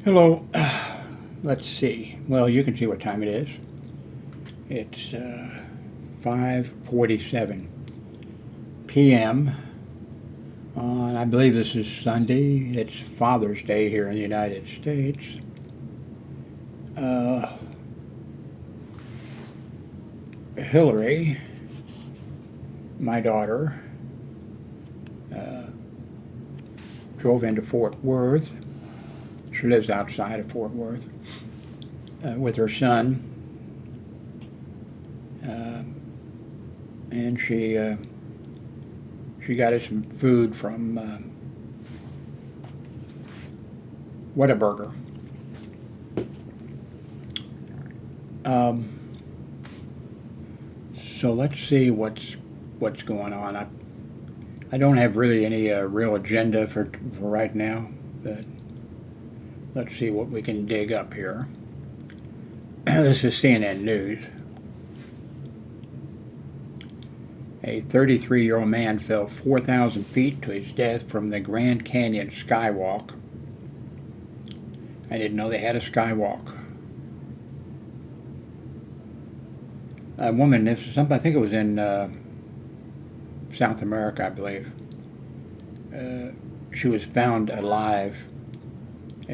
Hello. Let's see. Well, you can see what time it is. It's 5:47 p.m. on, I believe this is Sunday. It's Father's Day here in the United States. Hillary, my daughter, drove into Fort Worth. She lives outside of Fort Worth with her son, and she got us some food from Whataburger. So let's see what's going on. I don't have really any real agenda for right now, but let's see what we can dig up here. This is CNN News. A 33-year-old man fell 4,000 feet to his death from the Grand Canyon skywalk. I didn't know they had a skywalk. A woman, I think it was in South America, I believe. She was found alive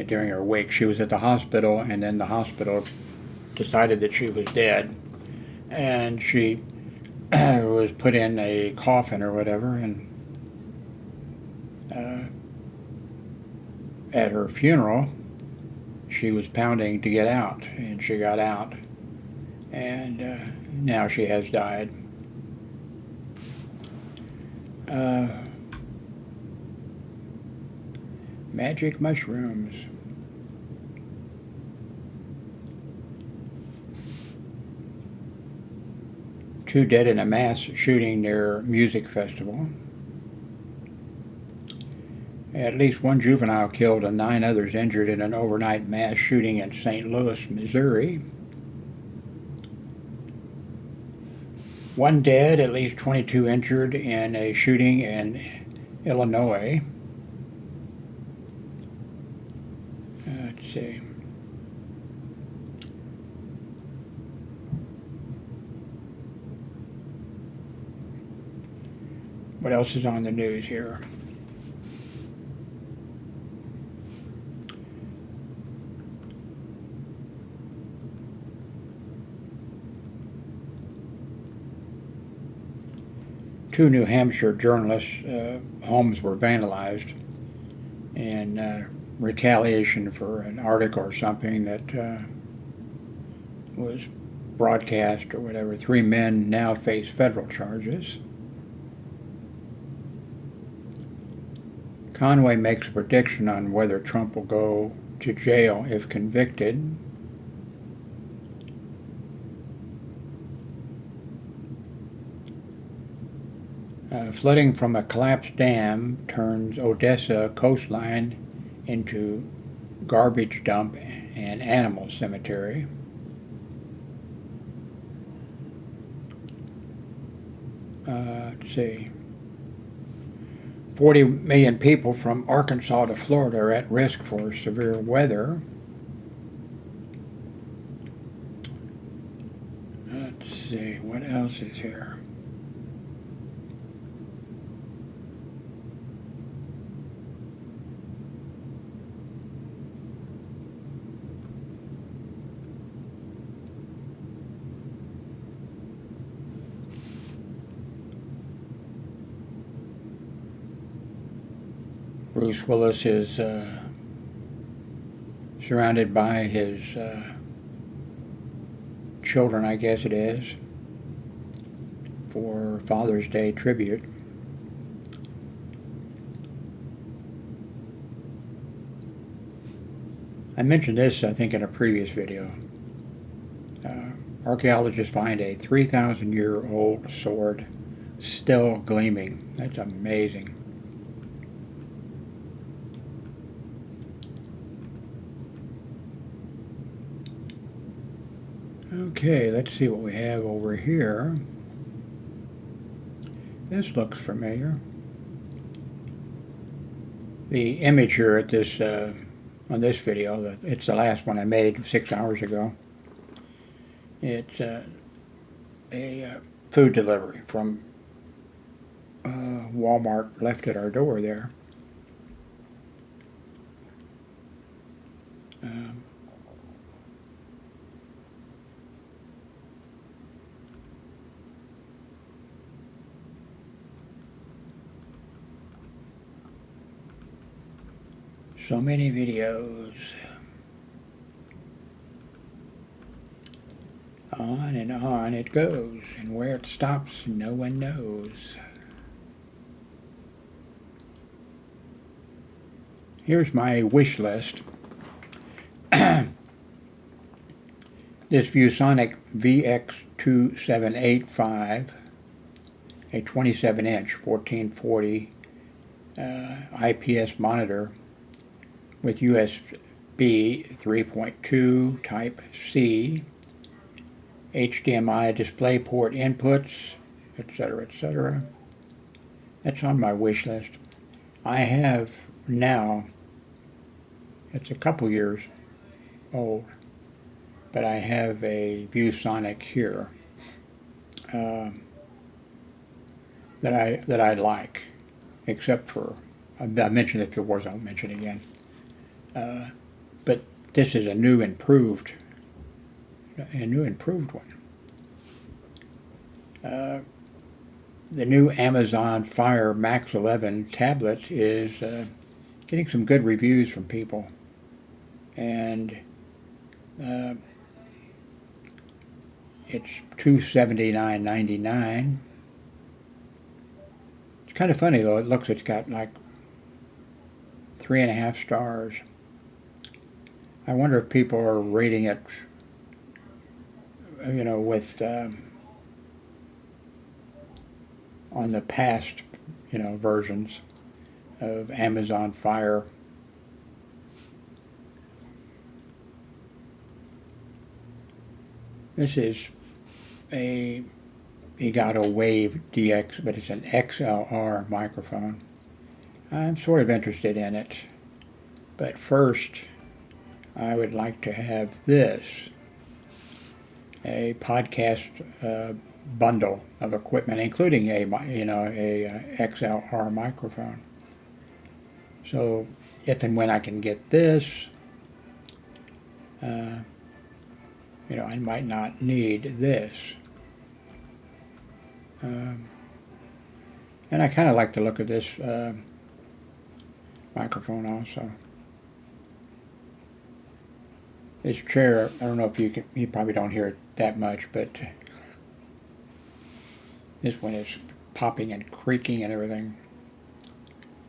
during her wake. She was at the hospital, and then the hospital decided that she was dead, and she was put in a coffin or whatever, and at her funeral she was pounding to get out, and she got out, and now she has died. Magic mushrooms. Two dead in a mass shooting near music festival. At least one juvenile killed and 9 others injured in an overnight mass shooting in St. Louis, Missouri. One dead, at least 22 injured in a shooting in Illinois. Let's see. What else is on the news here? Two New Hampshire journalists' homes were vandalized in retaliation for an article or something that was broadcast or whatever. 3 men now face federal charges. Conway makes a prediction on whether Trump will go to jail if convicted. Flooding from a collapsed dam turns Odessa coastline into garbage dump and animal cemetery. Let's see. 40 million people from Arkansas to Florida are at risk for severe weather. Let's see, what else is here? Bruce Willis is surrounded by his children, I guess it is, for Father's Day tribute. I mentioned this, I think, in a previous video. Archaeologists find a 3,000-year-old sword still gleaming. That's amazing. Okay, let's see what we have over here. This looks familiar. The image here at this, on this video. It's the last one I made 6 hours ago. It's a food delivery from Walmart left at our door there. So many videos. On and on it goes, and where it stops, no one knows. Here's my wish list. This ViewSonic VX2785, a 27-inch 1440 IPS monitor with USB 3.2 Type-C, HDMI DisplayPort inputs, etc., etc. That's on my wish list. I have now, it's a couple years old, but I have a ViewSonic here that I like, except for, I mentioned it before, so I won't mention it again. But this is a new improved one. The new Amazon Fire Max 11 tablet is getting some good reviews from people, and it's $279.99. It's kind of funny though. It's got like 3.5 stars. I wonder if people are rating it, you know, with on the past, you know, versions of Amazon Fire. This is a Elgato Wave DX, but it's an XLR microphone. I'm sort of interested in it, but first I would like to have this, a podcast bundle of equipment, including a XLR microphone. So if and when I can get this, you know, I might not need this. And I kind of like the look of this microphone also. This chair, I don't know if you probably don't hear it that much, but this one is popping and creaking and everything.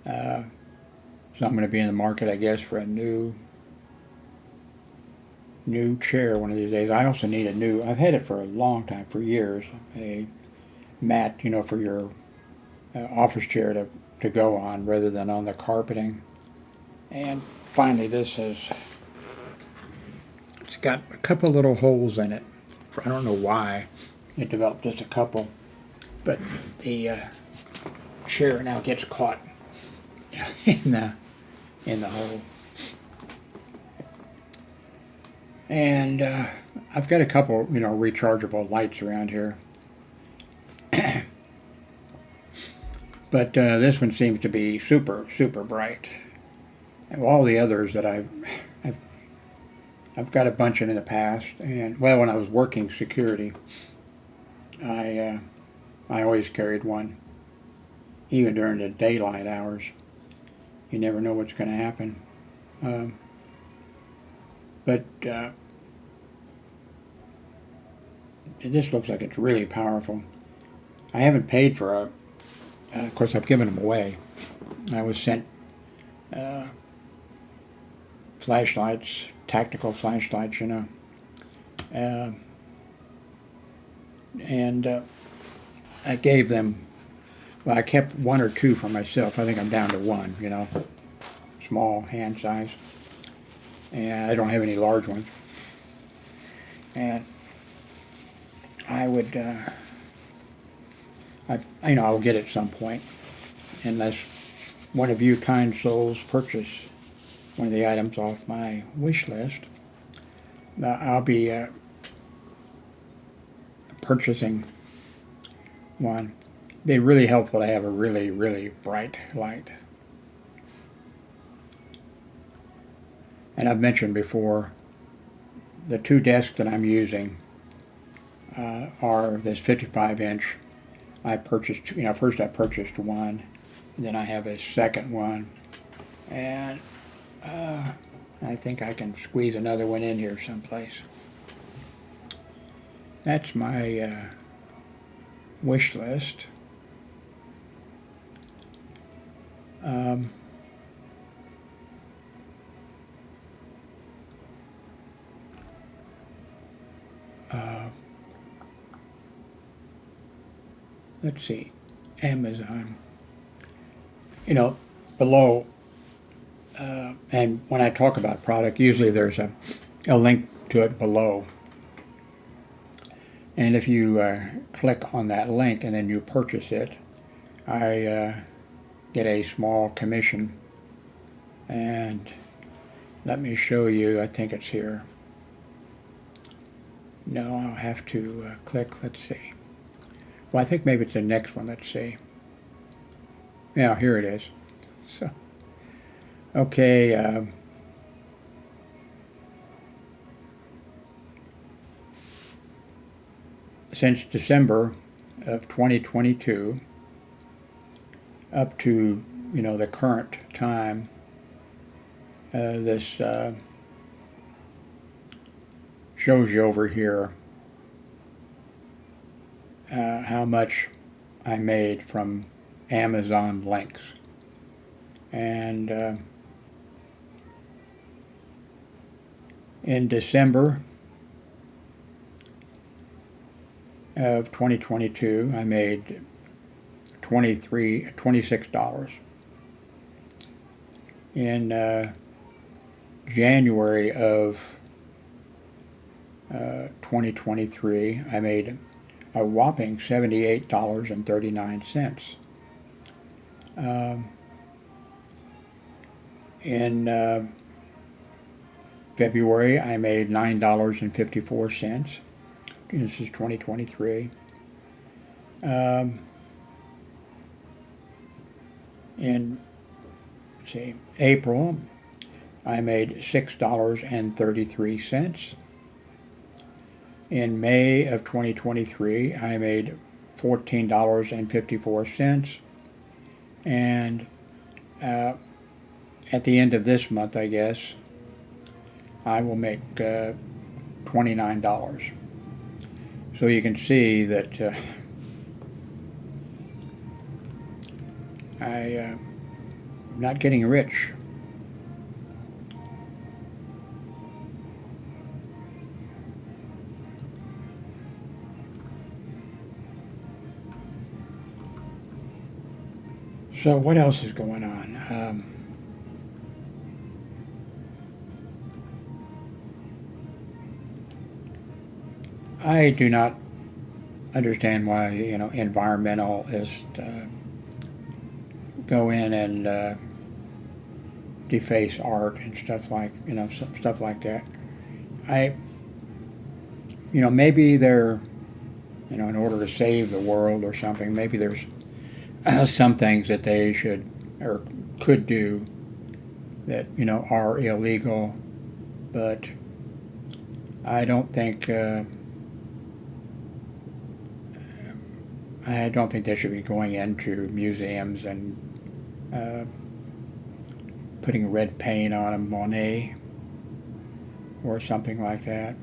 So I'm going to be in the market, I guess, for a new chair one of these days. I also need I've had it for a long time, for years, a mat, you know, for your office chair to go on rather than on the carpeting. And finally, this it's got a couple little holes in it. I don't know why it developed just a couple, but the chair now gets caught in the hole. And I've got a couple, you know, rechargeable lights around here. But this one seems to be super, super bright. And all the others that I've got a bunch in the past, and well, when I was working security, I always carried one, even during the daylight hours. You never know what's going to happen. But this looks like it's really powerful. I haven't paid for of course I've given them away. I was sent flashlights, tactical flashlights, you know. And I gave them, well, I kept 1 or 2 for myself. I think I'm down to 1, you know, small, hand size. And I don't have any large ones. And I would, you know, I'll get it at some point, unless one of you kind souls purchase one of the items off my wish list. I'll be purchasing one. It'd be really helpful to have a really, really bright light. And I've mentioned before, the two desks that I'm using are this 55-inch. I purchased, first I purchased one, and then I have a second one, and I think I can squeeze another one in here someplace. That's my wish list. Let's see, Amazon. Below, and when I talk about product, usually there's a link to it below. And if you click on that link and then you purchase it, I get a small commission. And let me show you, I think it's here. No, I'll have to click, let's see. Well, I think maybe it's the next one, let's see. Yeah, here it is. So, okay. Since December of 2022 up to, the current time, this shows you over here how much I made from Amazon links. And in December of 2022, I made $26. In January of 2023, I made a whopping $78.39. In February, I made $9.54. This is 2023. In April, I made $6.33. In May of 2023, I made $14.54. And at the end of this month, I guess, I will make $29. So you can see that I'm not getting rich. So what else is going on? I do not understand why, environmentalists go in and deface art and stuff like, stuff like that. Maybe they're, in order to save the world or something, maybe there's some things that they should or could do that, are illegal, but I don't think they should be going into museums and putting red paint on a Monet or something like that.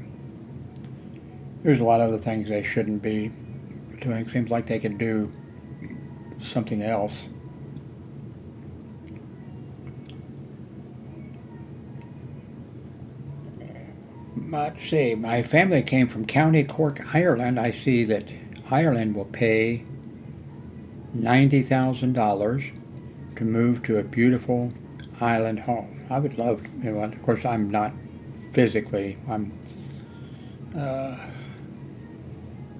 There's a lot of other things they shouldn't be doing. Seems like they could do something else. Let's see, my family came from County Cork, Ireland. I see that Ireland will pay $90,000 to move to a beautiful island home. I would love, of course I'm not physically, I'm,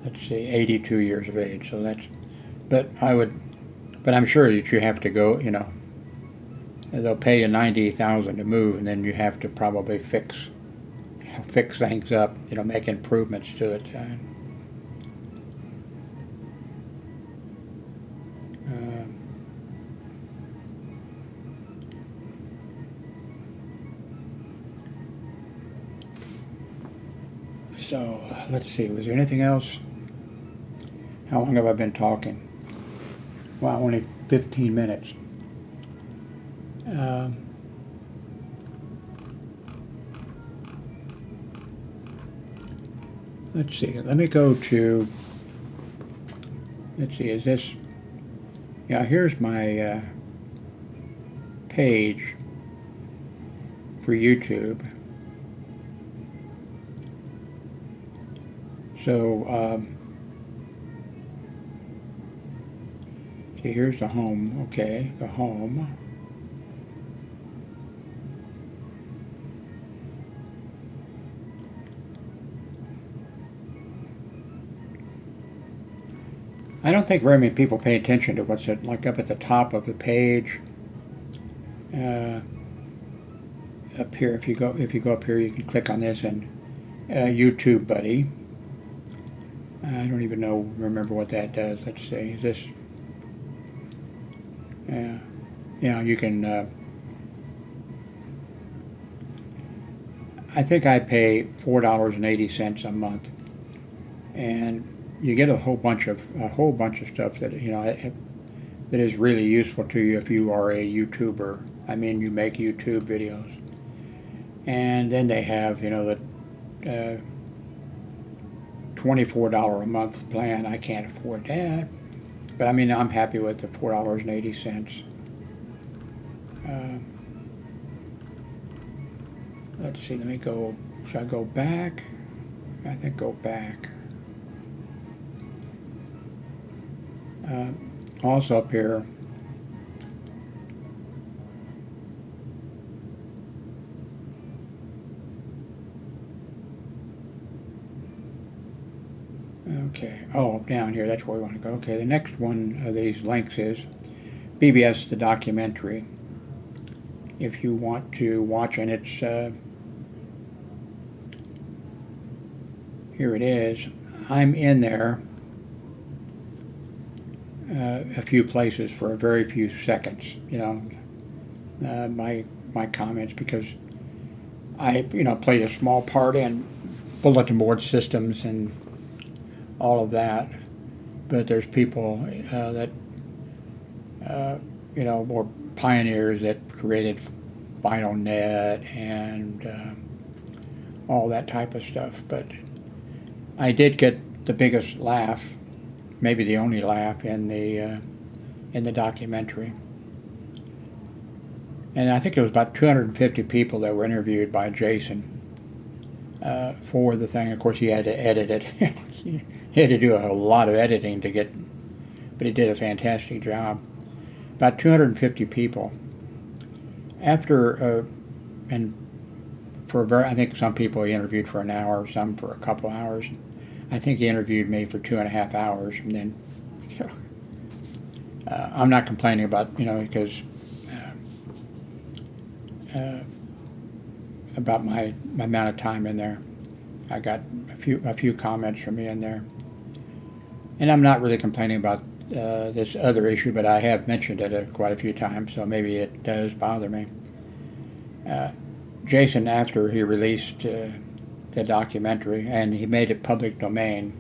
let's see, 82 years of age, so that's, but I'm sure that you have to go, they'll pay you $90,000 to move, and then you have to probably fix things up, make improvements to it. So let's see, was there anything else? How long have I been talking? Wow, only 15 minutes. Let's see, let me go to, let's see, is this, yeah, here's my page for YouTube. So, see, here's the home, okay, the home. I don't think very many people pay attention to what's like up at the top of the page. Up here, if you go up here, you can click on this and YouTube Buddy. I don't even remember what that does. Let's see, is this? Yeah, you can. I think I pay $4.80 a month, and you get a whole bunch of stuff that that is really useful to you if you are a YouTuber. I mean, you make YouTube videos, and then they have the $24 a month plan. I can't afford that, but I mean, I'm happy with the $4.80. Let's see. Let me go. Should I go back? I think go back. Also up here, okay, oh, down here, that's where we want to go. Okay, the next one of these links is BBS the documentary. If you want to watch, and it's here it is. I'm in there a few places for a very few seconds, my comments, because I played a small part in bulletin board systems and all of that, but there's people that were pioneers that created FinalNet and all that type of stuff. But I did get the biggest laugh, maybe the only laugh in the documentary. And I think it was about 250 people that were interviewed by Jason for the thing. Of course, he had to edit it. He had to do a lot of editing to get, but he did a fantastic job. About 250 people. After, and for I think some people he interviewed for an hour, some for a couple hours. I think he interviewed me for 2.5 hours, and then I'm not complaining about because about my amount of time in there. I got a few comments from me in there, and I'm not really complaining about this other issue, but I have mentioned it quite a few times, so maybe it does bother me. Jason, after he released the documentary, and he made it public domain.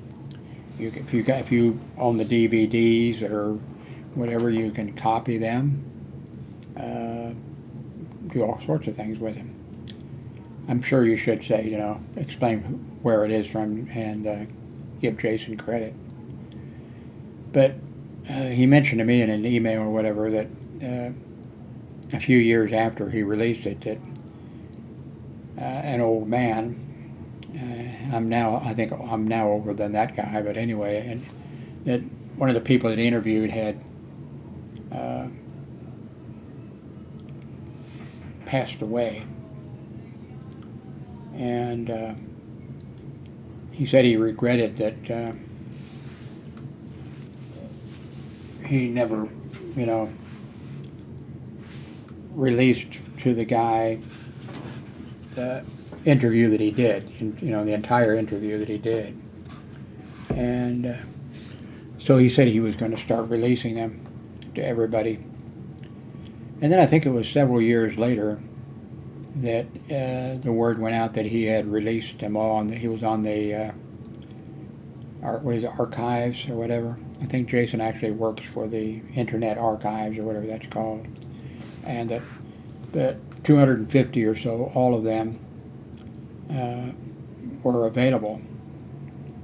If you own the DVDs or whatever, you can copy them, do all sorts of things with them. I'm sure you should say, explain where it is from and give Jason credit. But he mentioned to me in an email or whatever that a few years after he released it, that an old man, I think I'm now older than that guy, but anyway, and that one of the people that he interviewed had passed away, and he said he regretted that he never, released to the guy the interview that he did, the entire interview that he did. And so he said he was going to start releasing them to everybody. And then I think it was several years later that the word went out that he had released them all. He was on the archives or whatever. I think Jason actually works for the Internet Archives or whatever that's called. And that 250 or so, all of them were available.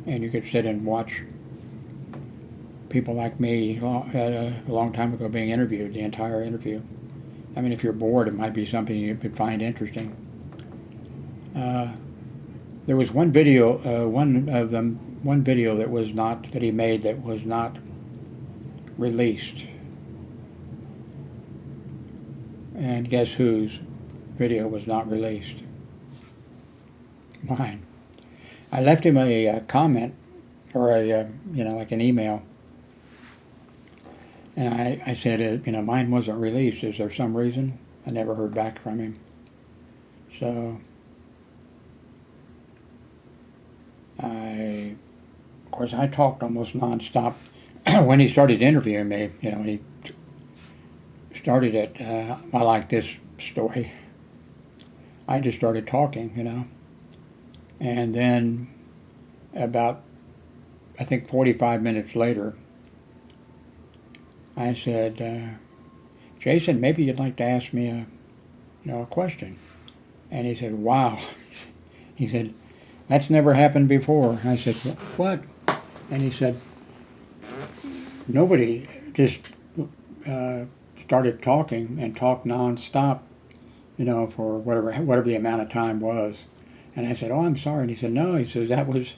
And you could sit and watch people like me a long time ago being interviewed, the entire interview. I mean, if you're bored, it might be something you could find interesting. There was one video, one video that he made that was not released. And guess whose video was not released? Mine. I left him a comment, or like an email. And I said, mine wasn't released. Is there some reason? I never heard back from him. So, of course, I talked almost nonstop when he started interviewing me. And he started it. I like this story. I just started talking, and then about, I think 45 minutes later, I said, Jason, maybe you'd like to ask me a question. And he said, wow. He said, that's never happened before. I said, what? And he said, nobody just started talking and talked nonstop, for whatever the amount of time was. And I said, oh, I'm sorry. And he said, no. He says, that was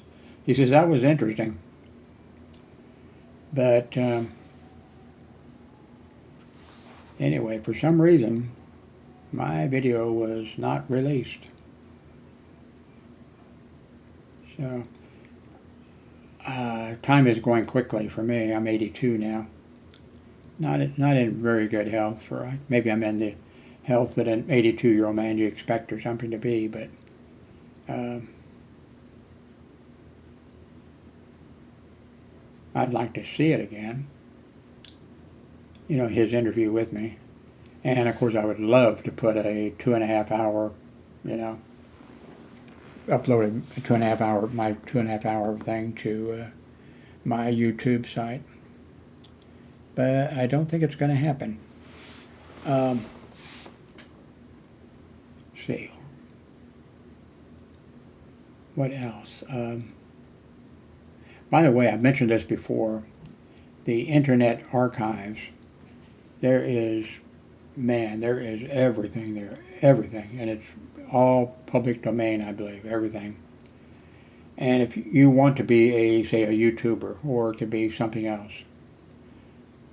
interesting. But anyway, for some reason, my video was not released. So, time is going quickly for me. I'm 82 now. Not in very good health. Maybe I'm in the health that an 82-year-old man you expect or something to be, but I'd like to see it again. His interview with me. And of course I would love to put a 2.5 hour, upload my 2.5 hour thing to my YouTube site. But I don't think it's going to happen. Let's see. What else? By the way, I've mentioned this before. The Internet Archives. There is everything there, everything, and it's all public domain, I believe, everything. And if you want to be say a YouTuber, or it could be something else,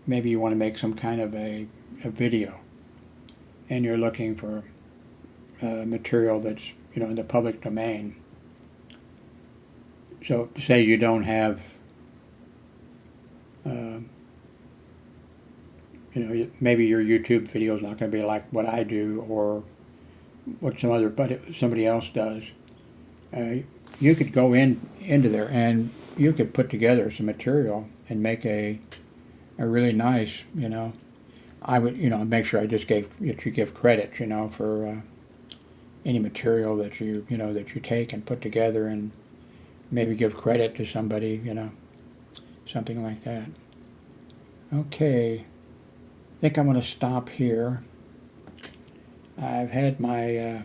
maybe you want to make some kind of a video, and you're looking for material that's, in the public domain. So say you don't have maybe your YouTube video is not going to be like what I do or what somebody else does. You could go into there and you could put together some material and make a really nice, I would, make sure that you give credit, for any material that that you take and put together, and maybe give credit to somebody, something like that. Okay. I think I'm going to stop here. I've had my,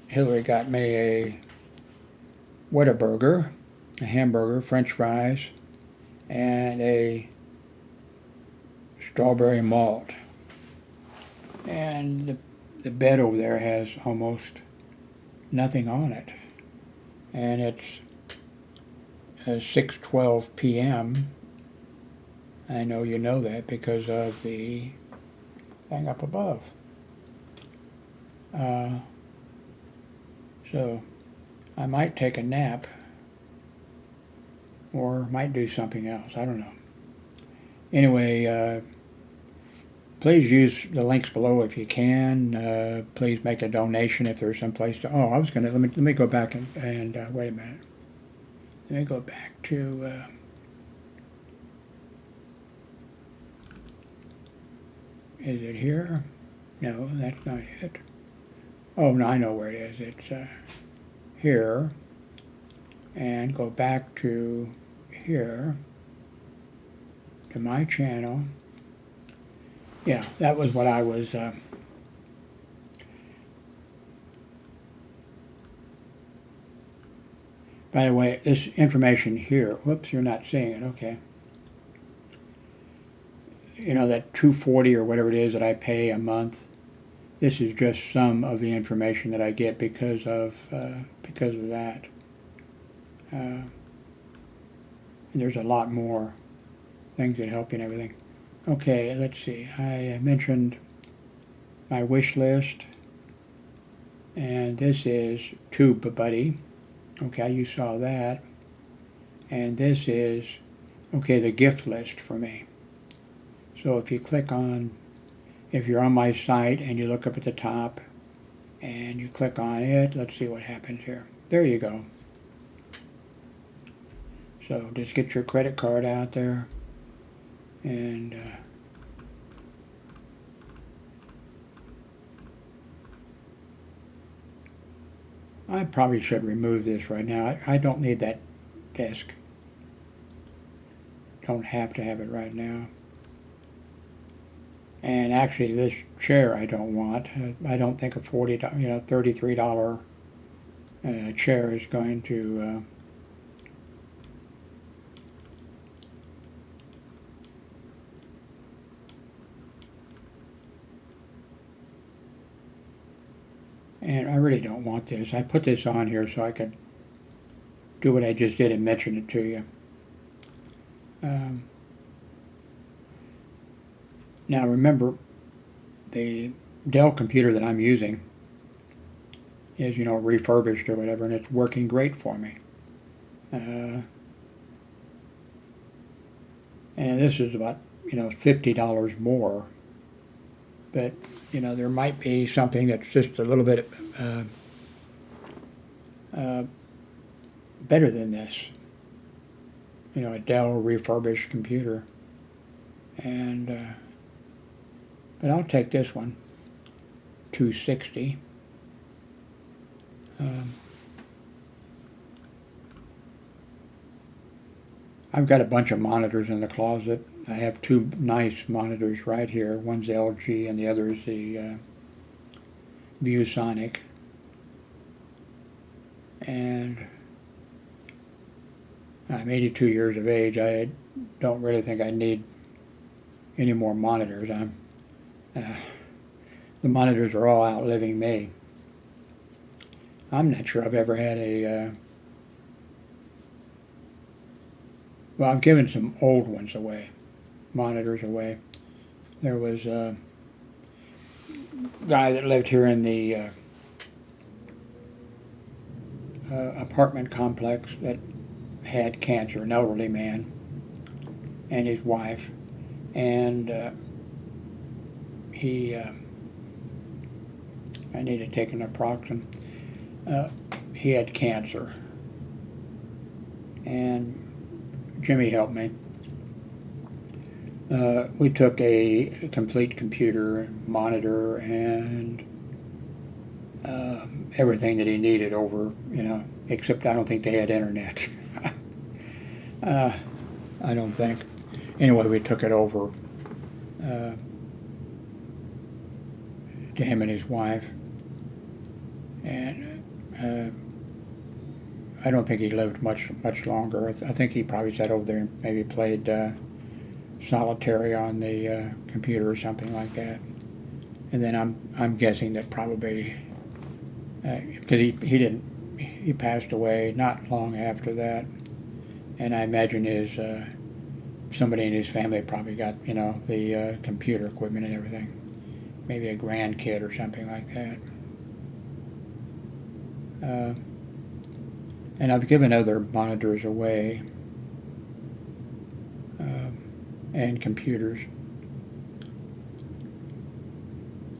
Hillary got me a Whataburger, a hamburger, French fries, and a strawberry malt. And the bed over there has almost nothing on it. And it's 6:12 p.m. I know you know that because of the thing up above. So I might take a nap or might do something else. I don't know. Anyway, please use the links below if you can. Please make a donation if there's some place to. Oh, I was gonna let me go back and wait a minute. Let me go back to. Is it here? No, that's not it. Oh no, I know where it is. It's here, and go back to here to my channel. Yeah, that was what I was. By the way, this information here, whoops, you're not seeing it, okay. You know, that $240 or whatever it is that I pay a month, this is just some of the information that I get because of that. And there's a lot more things that help you and everything. Okay, let's see. I mentioned my wish list, and this is TubeBuddy. Okay, you saw that. And this is, okay, the gift list for me. So if you click on, if you're on my site and you look up at the top and you click on it, let's see what happens here. There you go. So just get your credit card out there and I probably should remove this right now. I don't need that desk. Don't have to have it right now. And actually, this chair I don't want. I don't think a $33 chair is going to. And I really don't want this. I put this on here so I could do what I just did and mention it to you. Now remember, the Dell computer that I'm using is, refurbished or whatever, and it's working great for me. And this is about, $50 more. But, there might be something that's just a little bit better than this. A Dell refurbished computer. And, but I'll take this one, $260. I've got a bunch of monitors in the closet. I have two nice monitors right here. One's LG and the other is the ViewSonic. And I'm 82 years of age. I don't really think I need any more monitors. The monitors are all outliving me. I'm not sure I've ever had a... well, I've given some old ones away. Monitors away. There was a guy that lived here in the apartment complex that had cancer, an elderly man, and his wife, and I need to take an naproxen. He had cancer, and Jimmy helped me. We took a complete computer, monitor, and everything that he needed over, except I don't think they had internet. I don't think. Anyway, we took it over to him and his wife. And I don't think he lived much longer. I think he probably sat over there and maybe played solitary on the computer or something like that. And then I'm guessing that probably because he passed away not long after that, and I imagine somebody in his family probably got the computer equipment and everything, maybe a grandkid or something like that. And I've given other monitors away and computers.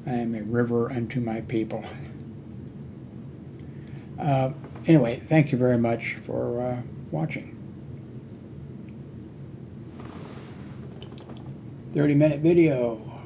I am a river unto my people. Anyway, thank you very much for watching. 30-minute video.